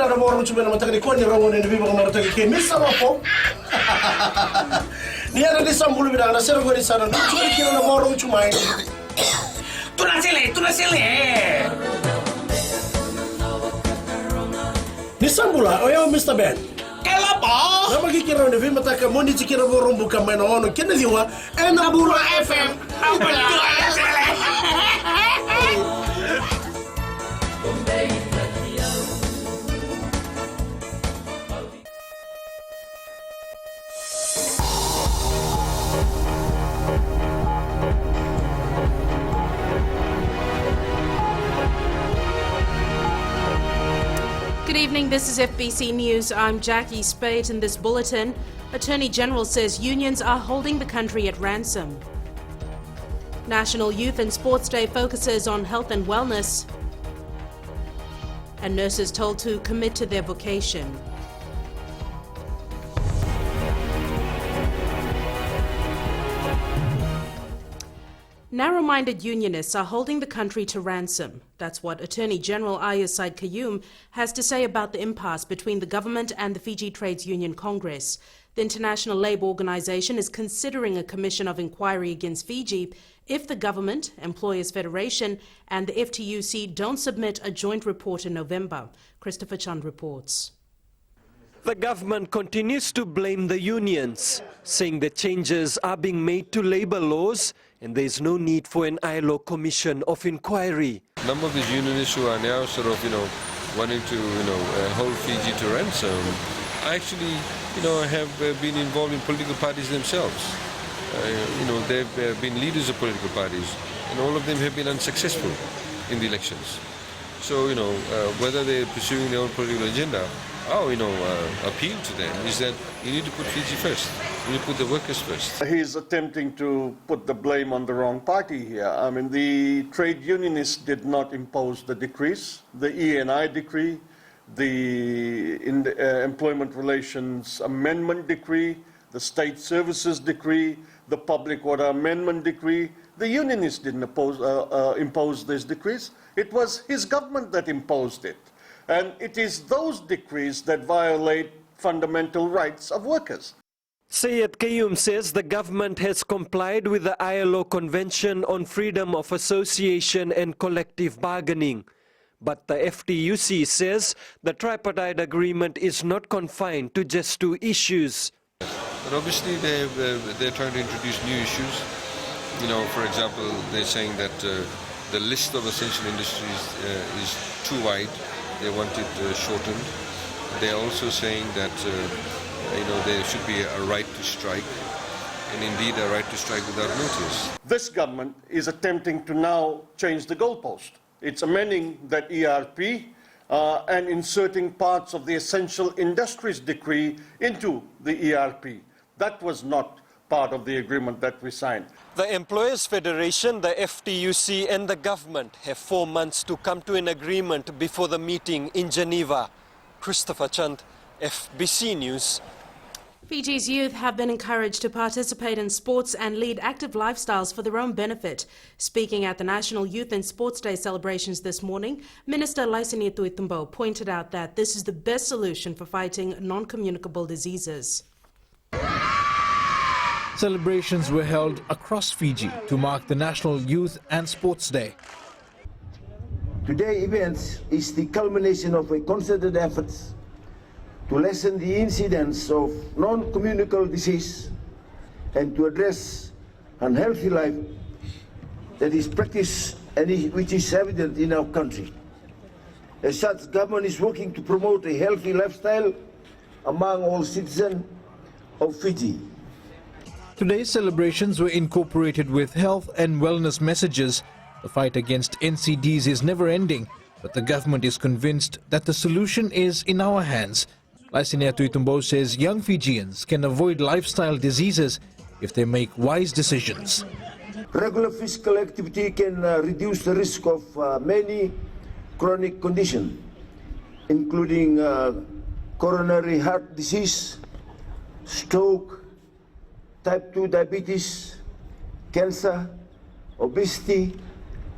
na ramoro chumena mataka ni kwani ramone ni biba kama mataka ke misa wapo ni ana disambulu bidang na sero gori sana churi kino na moro chumai tunasele disambula oyo Mr. Ben kelapa na magikira ni biba mataka moni chikira borombu kama na ono kene diwa ena bula FM Good evening, this is FBC News. I'm Jackie Spate. In this bulletin, Attorney General says unions are holding the country at ransom. National Youth and Sports Day focuses on health and wellness. And nurses told to commit to their vocation. Narrow-minded unionists are holding the country to ransom. That's what Attorney General Ayers Said Kayum has to say about the impasse between the government and the Fiji Trades Union Congress. The International Labour Organization is considering a commission of inquiry against Fiji if the government, Employers Federation and the FTUC don't submit a joint report in November. Christopher Chand reports. The government continues to blame the unions, saying the changes are being made to labour laws and there is no need for an ILO commission of inquiry. A number of these unionists who are now sort of, wanting to, hold Fiji to ransom, actually, have been involved in political parties themselves. They've been leaders of political parties, and all of them have been unsuccessful in the elections. So, whether they're pursuing their own political agenda, our appeal to them is that you need to put Fiji first. You need to put the workers first. He's attempting to put the blame on the wrong party here. I mean, the trade unionists did not impose the decrees. The ENI decree, the Employment Relations Amendment Decree, the State Services Decree, the Public Order Amendment Decree. The unionists didn't impose these decrees. It was his government that imposed it. And it is those decrees that violate fundamental rights of workers. Syed Kayum says the government has complied with the ILO Convention on Freedom of Association and Collective Bargaining. But the FTUC says the tripartite agreement is not confined to just two issues. But obviously they're trying to introduce new issues. For example, they're saying that the list of essential industries is too wide. They want it shortened. They're also saying that there should be a right to strike, and indeed a right to strike without notice. This government is attempting to now change the goalpost. It's amending that ERP and inserting parts of the Essential Industries Decree into the ERP. That was not part of the agreement that we signed. The Employers Federation, the FTUC and the government have 4 months to come to an agreement before the meeting in Geneva. Christopher Chand, FBC News. Fiji's youth have been encouraged to participate in sports and lead active lifestyles for their own benefit. Speaking at the National Youth and Sports Day celebrations this morning, Minister Lautoka Tuitumbo pointed out that this is the best solution for fighting non-communicable diseases. Celebrations were held across Fiji to mark the National Youth and Sports Day. Today's event is the culmination of a concerted efforts to lessen the incidence of non-communicable disease and to address unhealthy life that is practiced and which is evident in our country. As such, government is working to promote a healthy lifestyle among all citizens of Fiji. Today's celebrations were incorporated with health and wellness messages. The fight against NCDs is never ending, but the government is convinced that the solution is in our hands. Lautoka Tuitumbo says young Fijians can avoid lifestyle diseases if they make wise decisions. Regular physical activity can reduce the risk of many chronic conditions, including coronary heart disease, stroke, type 2 diabetes, cancer, obesity,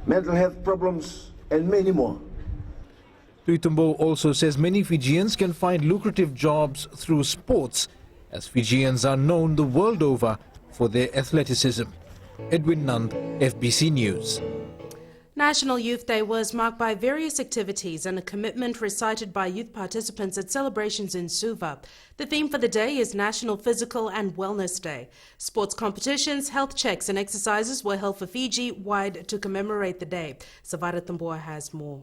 mental health problems, and many more. Tuitumbo also says many Fijians can find lucrative jobs through sports, as Fijians are known the world over for their athleticism. Edwin Nand, FBC News. National Youth Day was marked by various activities and a commitment recited by youth participants at celebrations in Suva. The theme for the day is National Physical and Wellness Day. Sports competitions, health checks and exercises were held for Fiji-wide to commemorate the day. Savara Tamboa has more.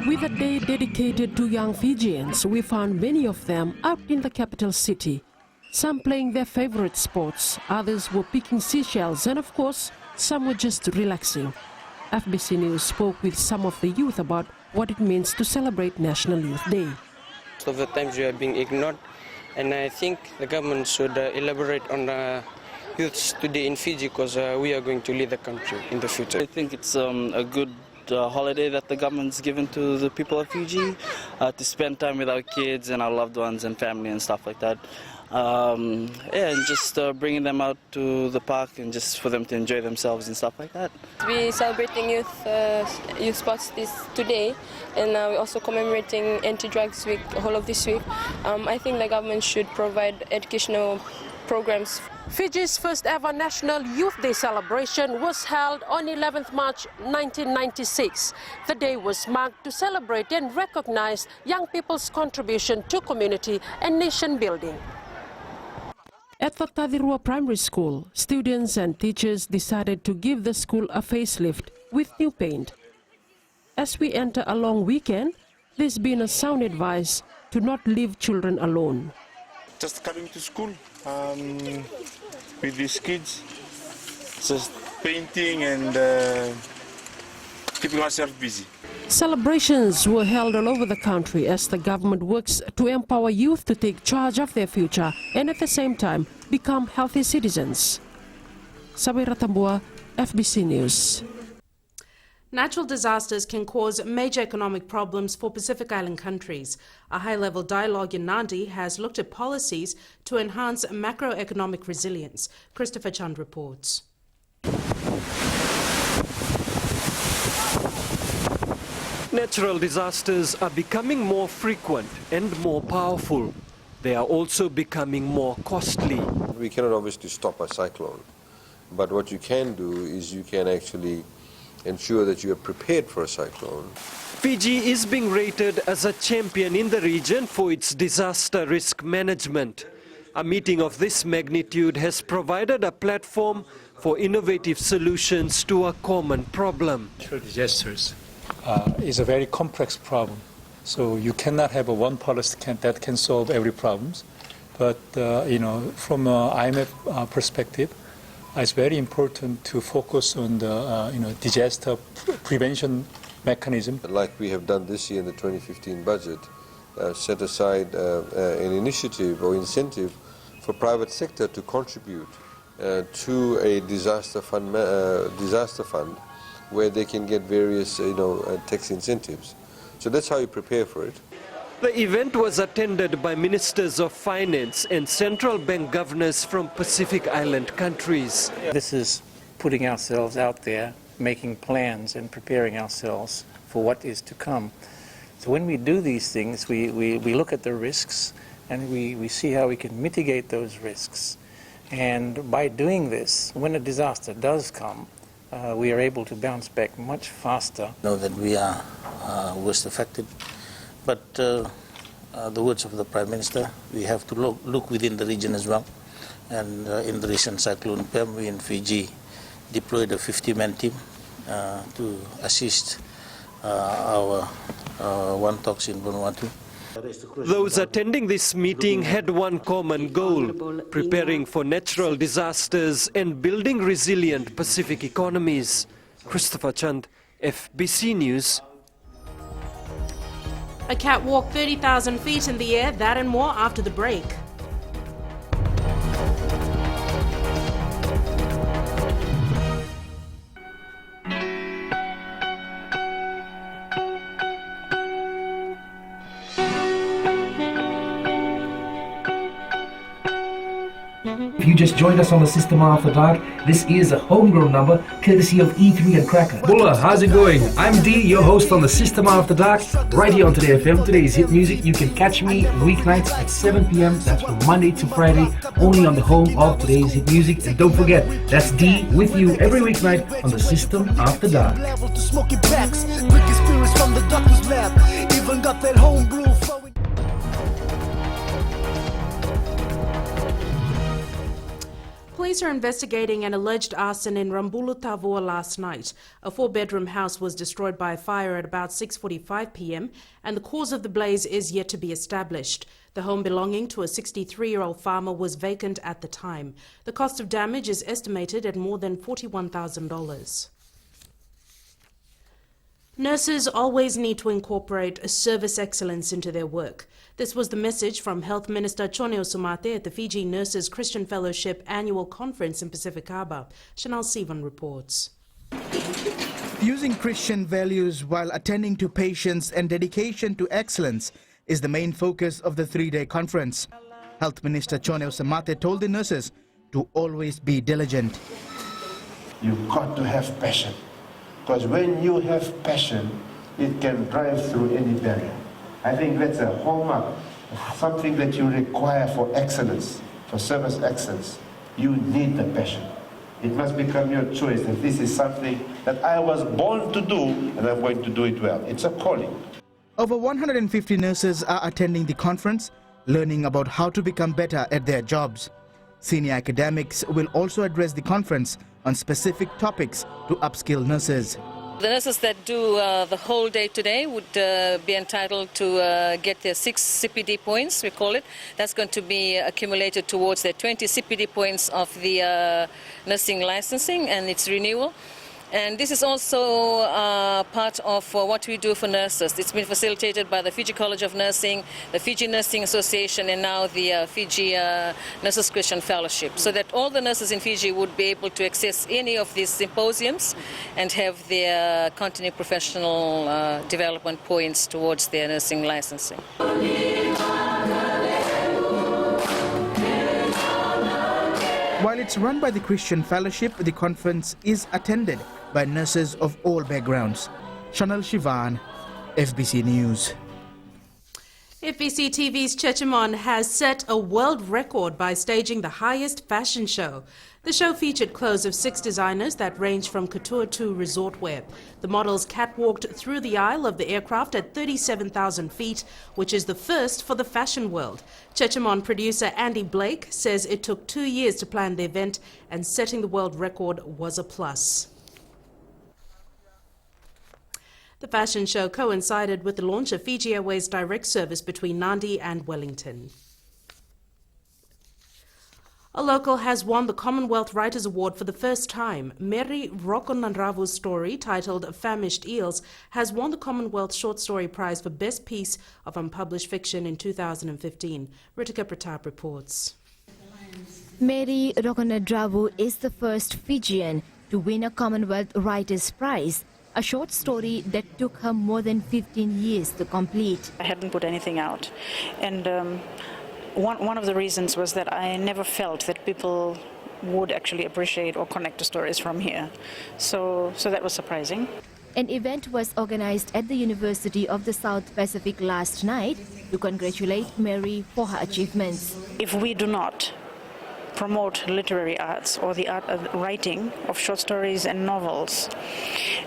With a day dedicated to young Fijians, we found many of them out in the capital city. Some playing their favorite sports, others were picking seashells, and of course, some were just relaxing. FBC News spoke with some of the youth about what it means to celebrate National Youth Day. Most of the times we are being ignored, and I think the government should elaborate on the youths today in Fiji, because we are going to lead the country in the future. I think it's a good holiday that the government's given to the people of Fiji to spend time with our kids and our loved ones and family and stuff like that. And just bringing them out to the park and just for them to enjoy themselves and stuff like that. We're celebrating youth sports today, and we're also commemorating Anti-Drugs Week, the whole of this week. I think the government should provide educational programs. Fiji's first ever National Youth Day celebration was held on 11th March 1996. The day was marked to celebrate and recognize young people's contribution to community and nation building. At the Tadirua Primary School, students and teachers decided to give the school a facelift with new paint. As we enter a long weekend, there's been a sound advice to not leave children alone. Just coming to school with these kids, just painting and keeping ourselves busy. Celebrations were held all over the country as the government works to empower youth to take charge of their future and at the same time become healthy citizens. Sabira Tambua, FBC News. Natural disasters can cause major economic problems for Pacific Island countries. A high-level dialogue in Nadi has looked at policies to enhance macroeconomic resilience. Christopher Chand reports. Natural disasters are becoming more frequent and more powerful. They are also becoming more costly. We cannot obviously stop a cyclone, but what you can do is you can actually ensure that you are prepared for a cyclone. Fiji is being rated as a champion in the region for its disaster risk management. A meeting of this magnitude has provided a platform for innovative solutions to a common problem. Natural disasters is a very complex problem. So you cannot have a one policy that can solve every problem. But from an IMF perspective, it's very important to focus on the disaster prevention mechanism. Like we have done this year in the 2015 budget, set aside an initiative or incentive for private sector to contribute to a disaster fund where they can get various tax incentives. So that's how you prepare for it. The event was attended by ministers of finance and central bank governors from Pacific Island countries. This is putting ourselves out there, making plans and preparing ourselves for what is to come. So when we do these things, we look at the risks and we see how we can mitigate those risks. And by doing this, when a disaster does come, we are able to bounce back much faster. Know that we are worst affected, but the words of the Prime Minister, we have to look within the region as well. And in the recent cyclone Pem, we in Fiji deployed a 50-man team to assist our one talks in Vanuatu. Those attending this meeting had one common goal: preparing for natural disasters and building resilient Pacific economies. Christopher Chand, FBC News. A cat walked 30,000 feet in the air, that and more after the break. If you just joined us on the System After Dark, this is a homegrown number courtesy of E3 and Cracker. Bulla, how's it going? I'm D, your host on the System After Dark, right here on Today FM. Today's hit music. You can catch me weeknights at 7 p.m. That's from Monday to Friday, only on the home of Today's hit music. And don't forget, that's D with you every weeknight on the System After Dark. Even got that homebrew. Police are investigating an alleged arson in Lautoka last night. A 4-bedroom house was destroyed by a fire at about 6:45 p.m. and the cause of the blaze is yet to be established. The home belonging to a 63-year-old farmer was vacant at the time. The cost of damage is estimated at more than $41,000. Nurses always need to incorporate service excellence into their work. This was the message from Health Minister Choneo Sumate at the Fiji Nurses Christian Fellowship Annual Conference in Pacific Harbour. Chanel Sivan reports. Using Christian values while attending to patients and dedication to excellence is the main focus of the 3-day conference. Health Minister Choneo Sumate told the nurses to always be diligent. You've got to have passion. Because when you have passion, it can drive through any barrier. I think that's a hallmark, something that you require for excellence, for service excellence. You need the passion. It must become your choice that this is something that I was born to do and I'm going to do it well. It's a calling. Over 150 nurses are attending the conference, learning about how to become better at their jobs. Senior academics will also address the conference on specific topics to upskill nurses. The nurses that do the whole day today would be entitled to get their 6 CPD points, we call it. That's going to be accumulated towards their 20 CPD points of the nursing licensing and its renewal. And this is also part of what we do for nurses. It's been facilitated by the Fiji College of Nursing, the Fiji Nursing Association, and now the Fiji Nurses Christian Fellowship, so that all the nurses in Fiji would be able to access any of these symposiums and have their continuing professional development points towards their nursing licensing. While it's run by the Christian Fellowship, the conference is attended by nurses of all backgrounds. Chanel Shivan, FBC News. FBC TV's Chechimon has set a world record by staging the highest fashion show. The show featured clothes of 6 designers that range from couture to resort wear. The models catwalked through the aisle of the aircraft at 37,000 feet, which is the first for the fashion world. Chechimon producer Andy Blake says it took 2 years to plan the event and setting the world record was a plus. The fashion show coincided with the launch of Fiji Airways' direct service between Nadi and Wellington. A local has won the Commonwealth Writers' Award for the first time. Mary Rokonandravu's story, titled Famished Eels, has won the Commonwealth Short Story Prize for Best Piece of Unpublished Fiction in 2015. Ritika Pratap reports. Mary Rokonandravu is the first Fijian to win a Commonwealth Writers' Prize, a short story that took her more than 15 years to complete. I hadn't put anything out, and one of the reasons was that I never felt that people would actually appreciate or connect to stories from here. So that was surprising. An event was organized at the University of the South Pacific last night to congratulate Mary for her achievements. If we do not promote literary arts or the art of writing of short stories and novels,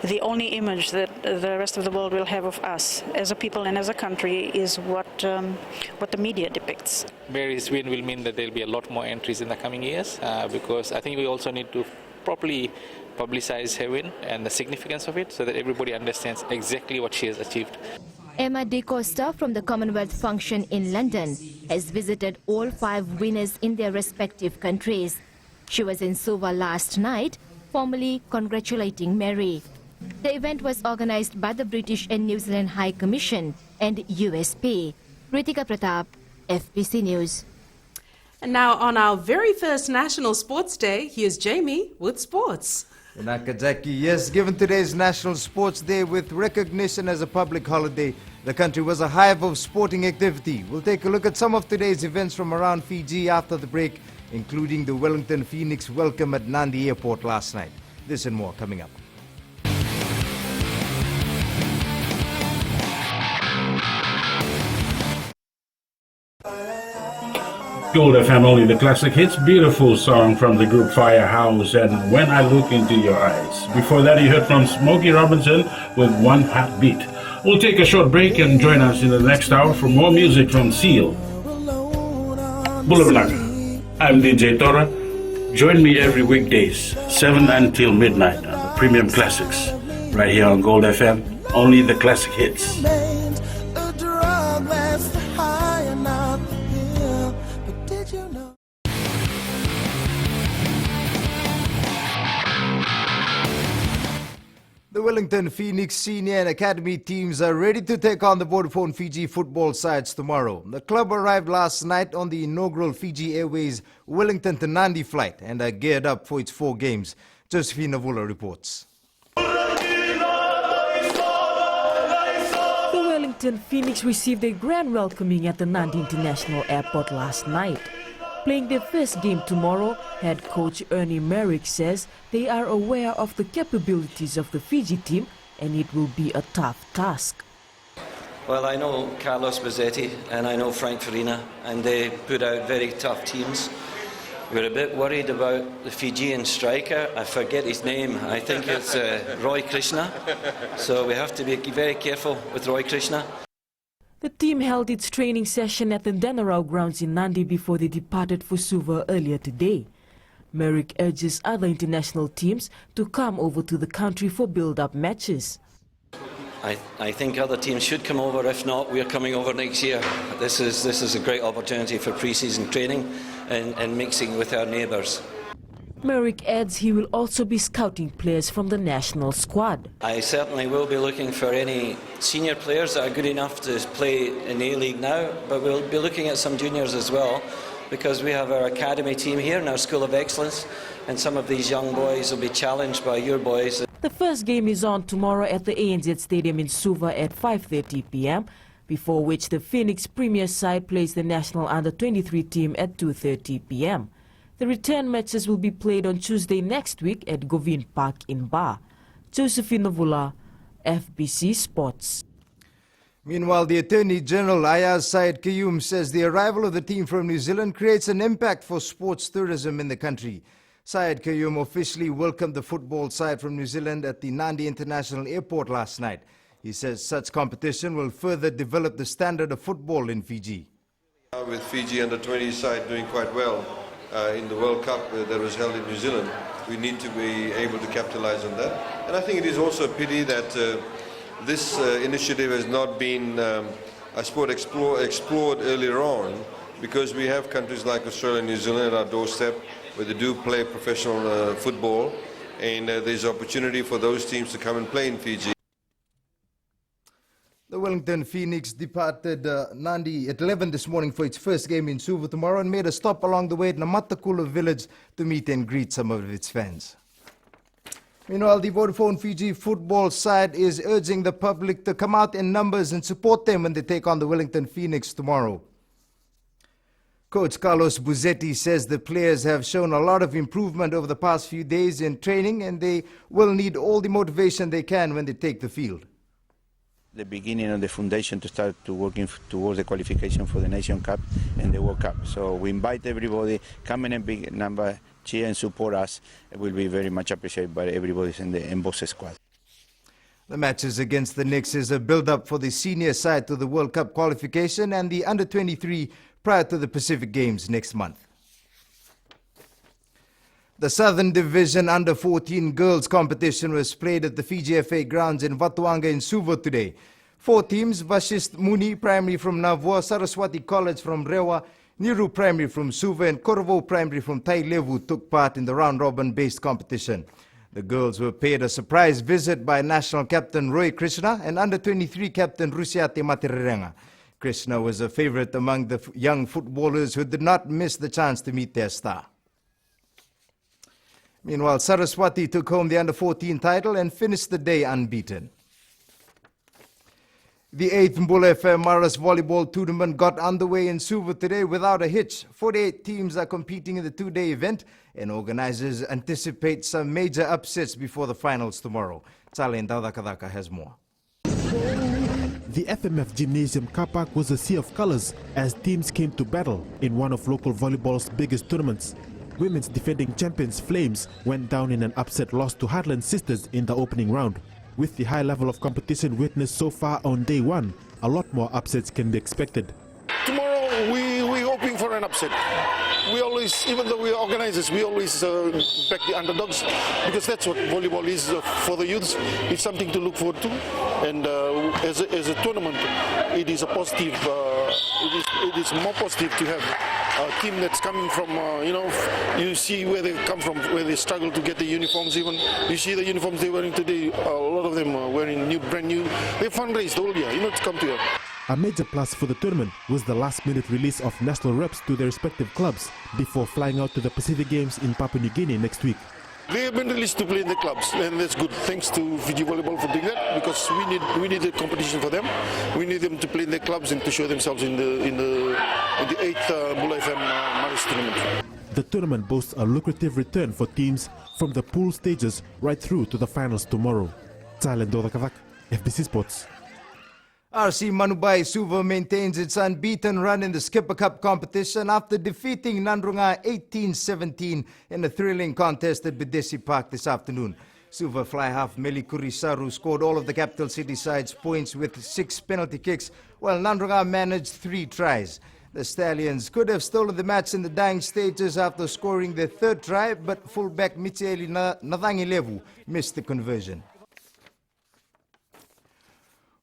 the only image that the rest of the world will have of us as a people and as a country is what the media depicts. Mary's win will mean that there will be a lot more entries in the coming years because I think we also need to properly publicize her win and the significance of it so that everybody understands exactly what she has achieved. Emma De Costa from the Commonwealth function in London has visited all 5 winners in their respective countries. She was in Suva last night, formally congratulating Mary. The event was organized by the British and New Zealand High Commission and USP. Ritika Pratap, FBC News. And now on our very first National Sports Day, here's Jamie with sports. Nakazaki, yes, given today's National Sports Day with recognition as a public holiday, the country was a hive of sporting activity. We'll take a look at some of today's events from around Fiji after the break including the Wellington Phoenix welcome at Nandi Airport last night. This and more coming up. Gold FM, only the classic hits. Beautiful song from the group Firehouse and When I Look Into Your Eyes. Before that, you heard from Smokey Robinson with One Heartbeat. We'll take a short break and join us in the next hour for more music from Seal. Boulevard. I'm DJ Tora. Join me every weekdays, 7 until midnight on the Premium Classics. Right here on Gold FM, only the classic hits. The Wellington Phoenix senior and academy teams are ready to take on the Vodafone Fiji football sides tomorrow. The club arrived last night on the inaugural Fiji Airways Wellington to Nandi flight and are geared up for its 4 games. Josephine Navula reports. The Wellington Phoenix received a grand welcoming at the Nandi International Airport last night. Playing their first game tomorrow, head coach Ernie Merrick says they are aware of the capabilities of the Fiji team and it will be a tough task. Well, I know Carlos Bazzetti and I know Frank Farina, and they put out very tough teams. We're a bit worried about the Fijian striker. I forget his name. I think it's Roy Krishna. So we have to be very careful with Roy Krishna. The team held its training session at the Denarau grounds in Nandi before they departed for Suva earlier today. Merrick urges other international teams to come over to the country for build-up matches. I think other teams should come over. If not, we're coming over next year. This is a great opportunity for pre-season training and mixing with our neighbours. Merrick adds he will also be scouting players from the national squad. I certainly will be looking for any senior players that are good enough to play in A-League now, but we'll be looking at some juniors as well, because we have our academy team here in our School of Excellence, and some of these young boys will be challenged by your boys. The first game is on tomorrow at the ANZ Stadium in Suva at 5:30 p.m, before which the Phoenix Premier side plays the national under-23 team at 2:30 p.m. The return matches will be played on Tuesday next week at Govin Park in Ba. Josephine Navula, FBC Sports. Meanwhile, the Attorney General Ayaz Syed Qayyum says the arrival of the team from New Zealand creates an impact for sports tourism in the country. Syed Qayyum officially welcomed the football side from New Zealand at the Nandi International Airport last night. He says such competition will further develop the standard of football in Fiji. With Fiji under-20 side doing quite well in the World Cup that was held in New Zealand, we need to be able to capitalize on that. And I think it is also a pity that this initiative has not been, I suppose, explored earlier on, because we have countries like Australia and New Zealand at our doorstep where they do play professional football, and there's opportunity for those teams to come and play in Fiji. The Wellington Phoenix departed Nandi at 11 this morning for its first game in Suva tomorrow and made a stop along the way at Namatakula village to meet and greet some of its fans. Meanwhile, the Vodafone Fiji football side is urging the public to come out in numbers and support them when they take on the Wellington Phoenix tomorrow. Coach Carlos Bazzetti says the players have shown a lot of improvement over the past few days in training, and they will need all the motivation they can when they take the field. The beginning of the foundation to start to working towards the qualification for the Nation Cup and the World Cup. So we invite everybody, come in a big number, cheer and support us. It will be very much appreciated by everybody in the Embosse squad. The matches against the Knicks is a build-up for the senior side to the World Cup qualification and the under-23 prior to the Pacific Games next month. The Southern Division Under-14 girls competition was played at the Fiji FA grounds in Vatuanga in Suva today. 4 teams, Vashist Muni Primary from Navua, Saraswati College from Rewa, Niru Primary from Suva and Korvo Primary from Tailevu took part in the round-robin based competition. The girls were paid a surprise visit by national captain Roy Krishna and under-23 captain Rusiate Matirerenga. Krishna was a favorite among the young footballers who did not miss the chance to meet their star. Meanwhile, Saraswati took home the under-14 title and finished the day unbeaten. The 8th Bull FM Maras Volleyball Tournament got underway in Suva today without a hitch. 48 teams are competing in the two-day event, and organizers anticipate some major upsets before the finals tomorrow. Tsalen Daudakadaka has more. The FMF Gymnasium car park was a sea of colors as teams came to battle in one of local volleyball's biggest tournaments. Women's defending champions Flames went down in an upset loss to Heartland Sisters in the opening round. With the high level of competition witnessed so far on day one, a lot more upsets can be expected. Tomorrow we're hoping for an upset. We always, even though we're organizers, we always back the underdogs because that's what volleyball is for the youths. It's something to look forward to, and as a tournament, it is a positive. It is more positive to have a team that's coming from, you see where they come from, where they struggle to get the uniforms even. You see the uniforms they're wearing today, a lot of them are wearing brand new. They fundraised all year, to come to here. A major plus for the tournament was the last-minute release of national reps to their respective clubs before flying out to the Pacific Games in Papua New Guinea next week. They have been released to play in the clubs, and that's good. Thanks to Fiji Volleyball for doing that, because we need a competition for them. We need them to play in the clubs and to show themselves in the 8th Bull FM Maris tournament. The tournament boasts a lucrative return for teams from the pool stages right through to the finals tomorrow. Tsalen Daudakadaka, FBC Sports. RC Manubai Suva maintains its unbeaten run in the Skipper Cup competition after defeating Nandrunga 18-17 in a thrilling contest at Bidesi Park this afternoon. Suva fly half Meli Kurisaru scored all of the capital city side's points with 6 penalty kicks, while Nandrunga managed 3 tries. The Stallions could have stolen the match in the dying stages after scoring their 3rd try, but fullback Micheli Nadangilevu missed the conversion.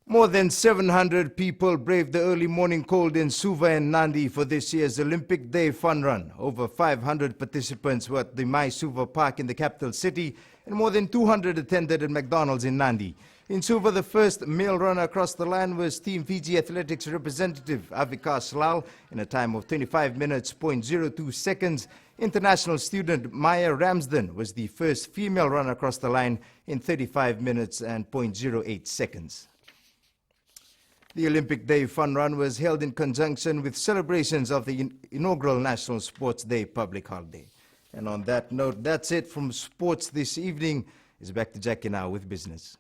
More than 700 people braved the early morning cold in Suva and Nandi for this year's Olympic Day Fun Run. Over 500 participants were at the Mai Suva Park in the capital city, and more than 200 attended at McDonald's in Nandi. In Suva, the first male runner across the line was Team Fiji Athletics representative Avikas Lal in a time of 25 minutes, 0.02 seconds. International student Maya Ramsden was the first female runner across the line in 35 minutes and 0.08 seconds. The Olympic Day Fun Run was held in conjunction with celebrations of the inaugural National Sports Day public holiday. And on that note, that's it from sports this evening. It's back to Jackie now with business.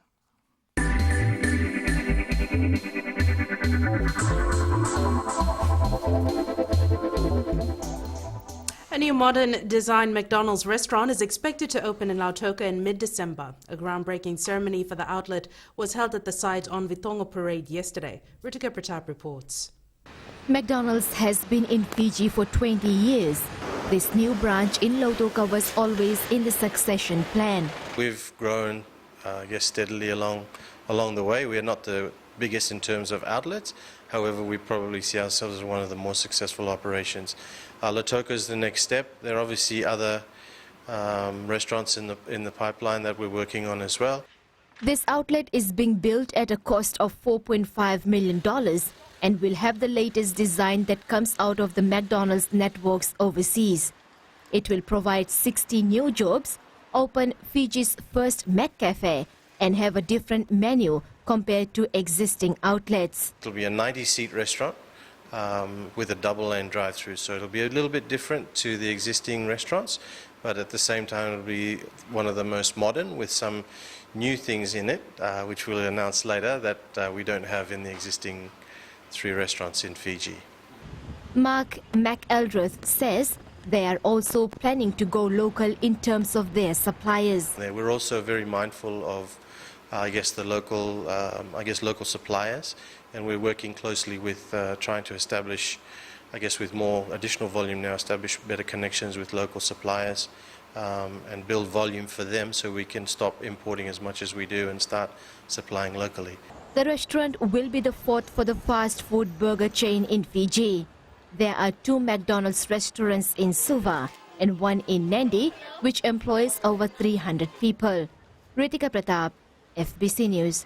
A new modern design McDonald's restaurant is expected to open in Lautoka in mid-December. A groundbreaking ceremony for the outlet was held at the site on Vitongo Parade yesterday. Ritika Pratap reports. McDonald's has been in Fiji for 20 years. This new branch in Lautoka was always in the succession plan. We've grown, steadily along the way. We're not the biggest in terms of outlets. However, we probably see ourselves as one of the more successful operations. Lautoka is the next step. There are obviously other restaurants in the pipeline that we're working on as well. This outlet is being built at a cost of $4.5 million and will have the latest design that comes out of the McDonald's networks overseas. It will provide 60 new jobs, open Fiji's first McCafe, and have a different menu compared to existing outlets. It'll be a 90-seat restaurant with a double-lane drive-through, so it'll be a little bit different to the existing restaurants, but at the same time it'll be one of the most modern with some new things in it, which we'll announce later, that we don't have in the existing 3 restaurants in Fiji. Mark McElrath says they are also planning to go local in terms of their suppliers. We're also very mindful of the local suppliers, and we're working closely with trying to establish, with more additional volume now, establish better connections with local suppliers and build volume for them so we can stop importing as much as we do and start supplying locally. The restaurant will be the 4th for the fast food burger chain in Fiji. There are 2 McDonald's restaurants in Suva and 1 in Nandi, which employs over 300 people. Ritika Pratap, FBC News.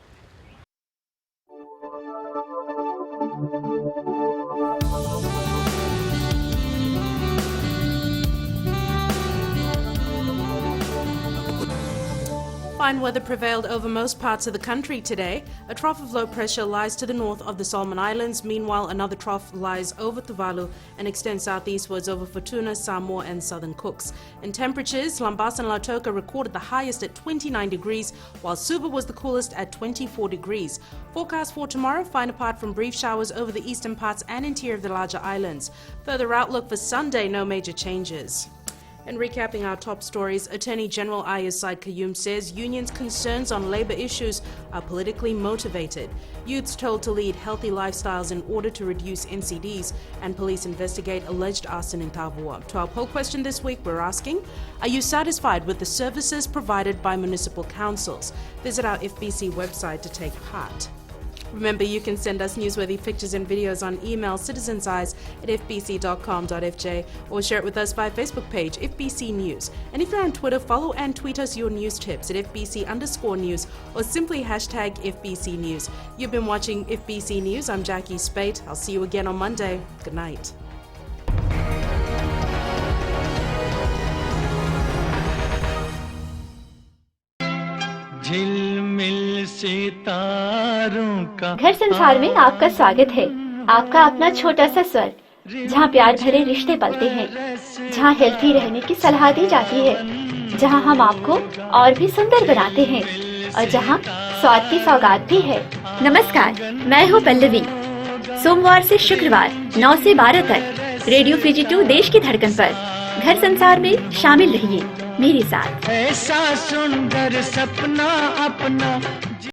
Fine weather prevailed over most parts of the country today. A trough of low pressure lies to the north of the Solomon Islands. Meanwhile, another trough lies over Tuvalu and extends southeastwards over Fortuna, Samoa and southern Cooks. In temperatures, Lambas and Lautoka recorded the highest at 29 degrees, while Suva was the coolest at 24 degrees. Forecast for tomorrow, fine apart from brief showers over the eastern parts and interior of the larger islands. Further outlook for Sunday, no major changes. And recapping our top stories, Attorney General Ayaz Said Qayyum says unions' concerns on labour issues are politically motivated. Youths told to lead healthy lifestyles in order to reduce NCDs, and police investigate alleged arson in Tavua. To our poll question this week, we're asking, are you satisfied with the services provided by municipal councils? Visit our FBC website to take part. Remember, you can send us newsworthy pictures and videos on email citizenseyes@fbc.com.fj or share it with us via Facebook page FBC News. And if you're on Twitter, follow and tweet us your news tips at FBC_news or simply hashtag FBC News. You've been watching FBC News. I'm Jackie Spate. I'll see you again on Monday. Good night. घर संसार में आपका स्वागत है। आपका अपना छोटा सा स्वर्ग, जहाँ प्यार भरे रिश्ते पलते हैं, जहाँ हेल्थी रहने की सलाह दी जाती है, जहाँ हम आपको और भी सुंदर बनाते हैं और जहाँ स्वाद की सौगात भी है। नमस्कार, मैं हूँ पल्लवी। सोमवार से शुक्रवार 9 से 12 तक रेडियो FBC 2 देश की धड़कन पर घर संसार में शामिल रहिए मेरे साथ। ऐसा सुंदर सपना अपना